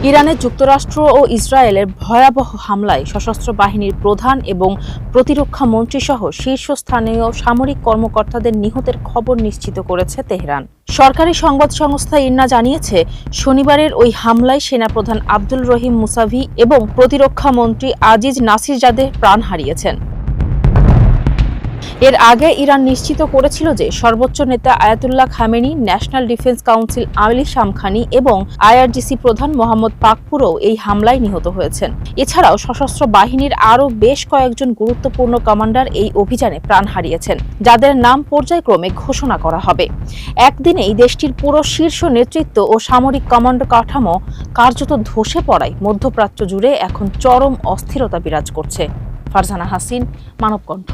ইরানে যুক্তরাষ্ট্র ও ইসরায়েলের ভয়াবহ হামলায় সশস্ত্র বাহিনীর প্রধান এবং প্রতিরক্ষা মন্ত্রীসহ শীর্ষস্থানীয় সামরিক কর্মকর্তাদের নিহতের খবর নিশ্চিত করেছে তেহরান। সরকারি সংবাদ সংস্থা ইরনা জানিয়েছে, শনিবারের ওই হামলায় সেনাপ্রধান আব্দুল রহিম মুসাভি এবং প্রতিরক্ষা মন্ত্রী আজিজ নাসিরজাদেহ প্রাণ হারিয়েছেন। এর আগে ইরান নিশ্চিত করেছিল যে সর্বোচ্চ নেতা Ayatollah Khamenei, national defence council Ali Shamkhani এবং আইআরজিসি প্রধান মোহাম্মদ পাকপুরও এই হামলায় নিহত হয়েছেন। এছাড়াও সশস্ত্র বাহিনীর আরও বেশ কয়েকজন গুরুত্বপূর্ণ কমান্ডার এই অভিযানে প্রাণ হারিয়েছেন, যাদের নাম পর্যায়ক্রমে ঘোষণা করা হবে। একদিনেই দেশটির পুরো শীর্ষ নেতৃত্ব ও সামরিক কমান্ডো কাঠামো কার্যত ধসে পড়ায় মধ্যপ্রাচ্য জুড়ে এখন চরম অস্থিরতা বিরাজ করছে। ফারজানা হাসিন, মানবকণ্ঠ।